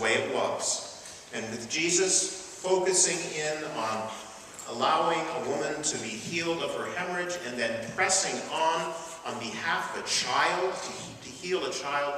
the way it was. And with Jesus focusing in on allowing a woman to be healed of her hemorrhage and then pressing on behalf of a child, to heal a child,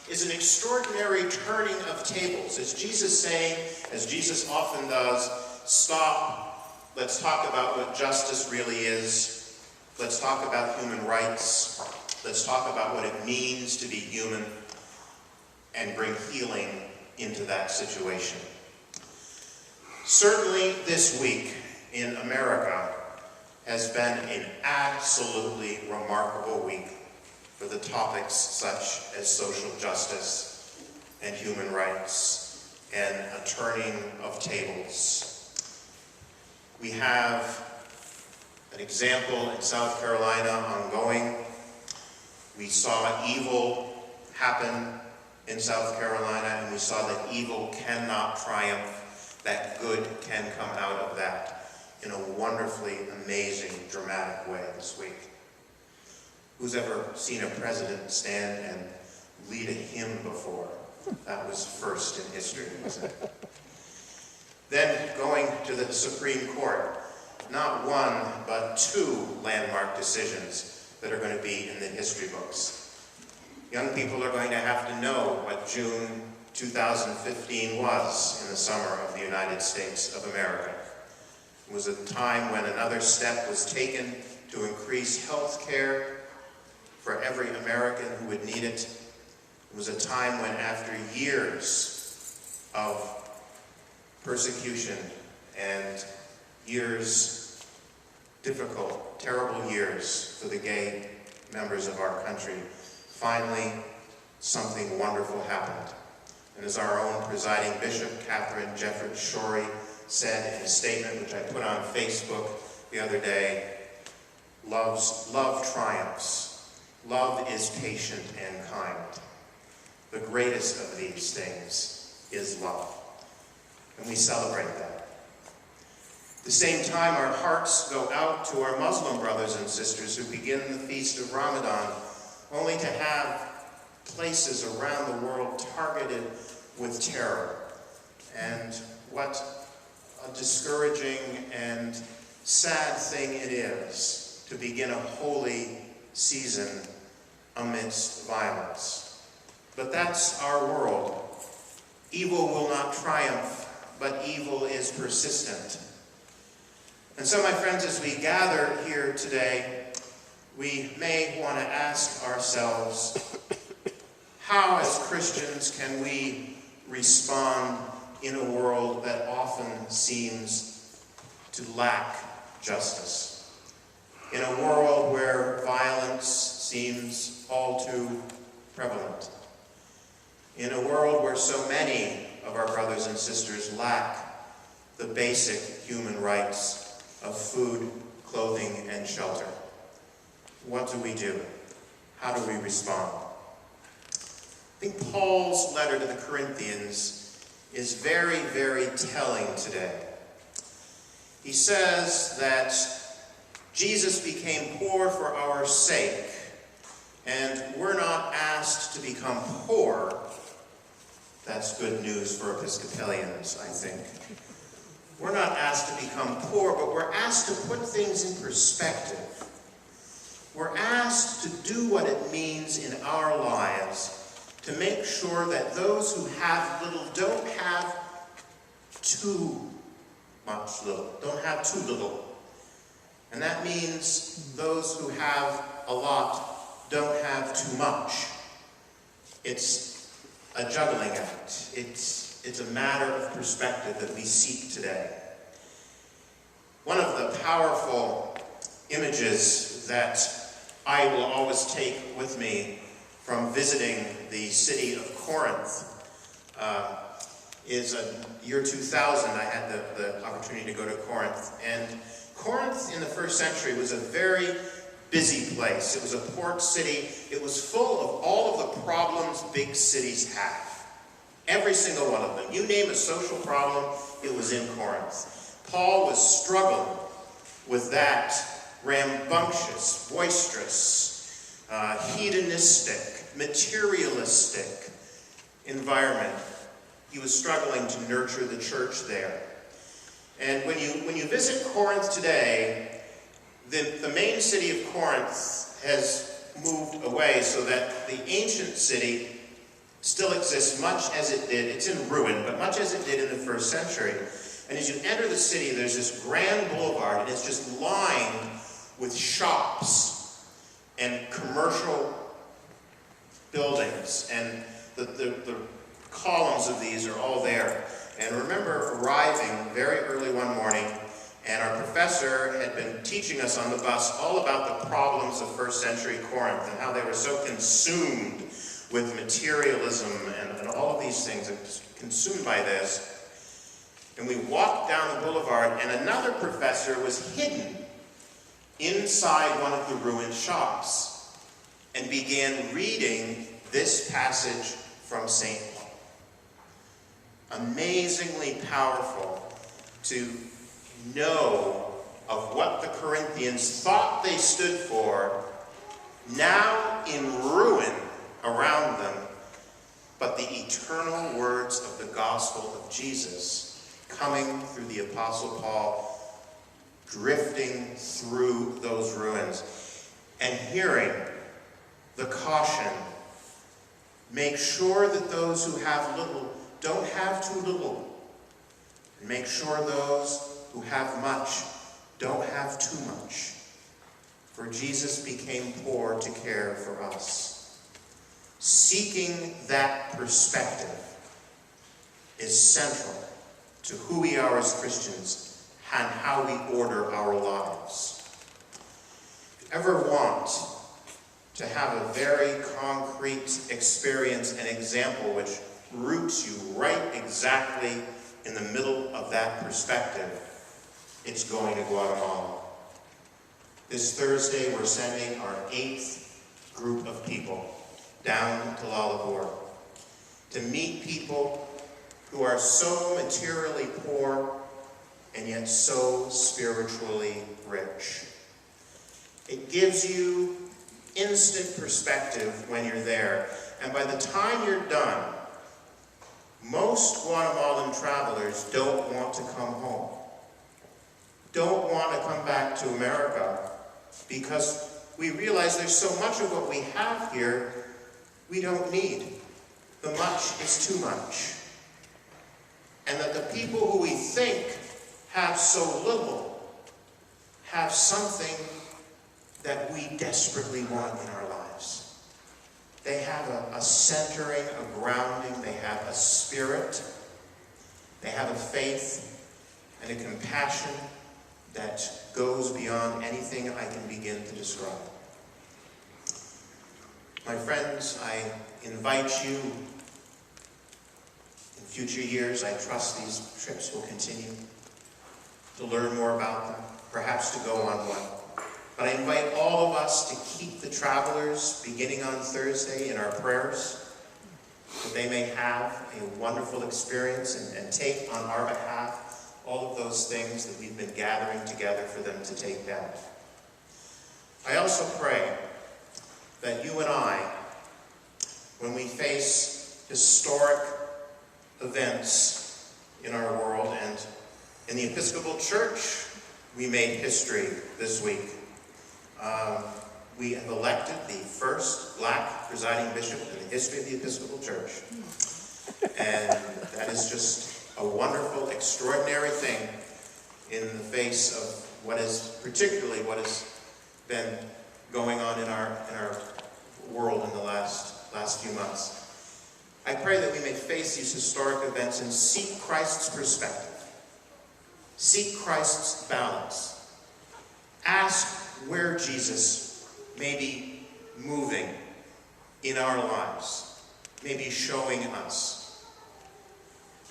is an extraordinary turning of tables. It's Jesus saying, as Jesus often does, stop, let's talk about what justice really is. Let's talk about human rights. Let's talk about what it means to be human and bring healing into that situation. Certainly this week in America has been an absolutely remarkable week for the topics such as social justice and human rights and a turning of tables. We have an example in South Carolina ongoing. We saw evil happen in South Carolina, and we saw that evil cannot triumph, that good can come out of that in a wonderfully amazing, dramatic way this week. Who's ever seen a president stand and lead a hymn before? That was first in history, wasn't it? Then going to the Supreme Court, not one, but two landmark decisions that are going to be in the history books. Young people are going to have to know what June 2015 was in the summer of the United States of America. It was a time when another step was taken to increase health care for every American who would need it. It was a time when, after years of persecution and years, difficult, terrible years for the gay members of our country, finally something wonderful happened. And as our own presiding bishop, Catherine Jeffords Shorey, said in a statement which I put on Facebook the other day, love triumphs. Love is patient and kind. The greatest of these things is love. And we celebrate that. At the same time, our hearts go out to our Muslim brothers and sisters who begin the feast of Ramadan, only to have places around the world targeted with terror. And what a discouraging and sad thing it is to begin a holy season amidst violence. But that's our world. Evil will not triumph, but evil is persistent. And so, my friends, as we gather here today, we may want to ask ourselves, how as Christians can we respond in a world that often seems to lack justice? In a world where violence seems all too prevalent? In a world where so many of our brothers and sisters lack the basic human rights of food, clothing, and shelter? What do we do? How do we respond? I think Paul's letter to the Corinthians is very, very telling today. He says that Jesus became poor for our sake, and we're not asked to become poor. That's good news for Episcopalians, I think. We're not asked to become poor, but we're asked to put things in perspective. We're asked to do what it means in our lives to make sure that those who have little don't have too much little, don't have too little. And that means those who have a lot don't have too much. It's a juggling act. It's a matter of perspective that we seek today. One of the powerful images that I will always take with me from visiting the city of Corinth is year 2000. I had the opportunity to go to Corinth. And Corinth in the first century was a very busy place. It was a port city. It was full of all of the problems big cities have. Every single one of them. You name a social problem, it was in Corinth. Paul was struggling with that rambunctious, boisterous, hedonistic, materialistic environment he was struggling to nurture the church there. And when you visit Corinth today, the main city of Corinth has moved away so that the ancient city still exists much as it did. It's in ruin, but much as it did in the first century. And as you enter the city, there's this grand boulevard, and it's just lined with shops and commercial buildings. And the columns of these are all there. And I remember arriving very early one morning, and our professor had been teaching us on the bus all about the problems of first century Corinth and how they were so consumed with materialism and all of these things, consumed by this. And we walked down the boulevard, and another professor was hidden inside one of the ruined shops and began reading this passage from St. Paul. Amazingly powerful to know of what the Corinthians thought they stood for, now in ruin around them, but the eternal words of the gospel of Jesus coming through the Apostle Paul, drifting through those ruins, and hearing the caution, make sure that those who have little don't have too little, and make sure those who have much don't have too much, for Jesus became poor to care for us. Seeking that perspective is central to who we are as Christians and how we order our lives. If you ever want to have a very concrete experience and example which roots you right exactly in the middle of that perspective, it's going to Guatemala. This Thursday, we're sending our 8th group of people down to La Labor to meet people who are so materially poor and yet so spiritually rich. It gives you instant perspective when you're there, and by the time you're done, most Guatemalan travelers don't want to come home, don't want to come back to America, because we realize there's so much of what we have here we don't need. The much is too much. And that the people who we think have so little have something that we desperately want in our lives. They have a centering, a grounding, they have a spirit, they have a faith and a compassion that goes beyond anything I can begin to describe. My friends, I invite you, in future years, I trust these trips will continue, to learn more about them, perhaps to go on one. But I invite all of us to keep the travelers, beginning on Thursday, in our prayers, that they may have a wonderful experience and take on our behalf all of those things that we've been gathering together for them to take down. I also pray that you and I, when we face historic events in our world, and in the Episcopal Church, we made history this week. We have elected the first black presiding bishop in the history of the Episcopal Church. And that is just a wonderful, extraordinary thing in the face of what has been going on in our world in the last few months. I pray that we may face these historic events and seek Christ's perspective. Seek Christ's balance. Ask where Jesus may be moving in our lives, may be showing us.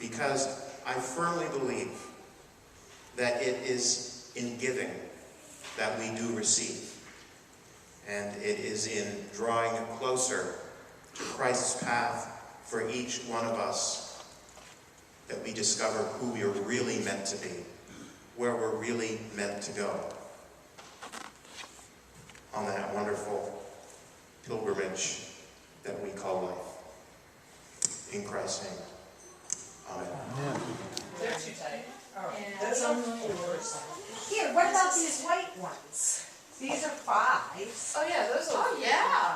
Because I firmly believe that it is in giving that we do receive. And it is in drawing closer to Christ's path for each one of us that we discover who we are really meant to be, where we're really meant to go on that wonderful pilgrimage that we call life. In Christ's name. Amen. They're too tight. And That's on yours. here, what about these white ones? These are 5s. Oh yeah, those are. Oh, yeah.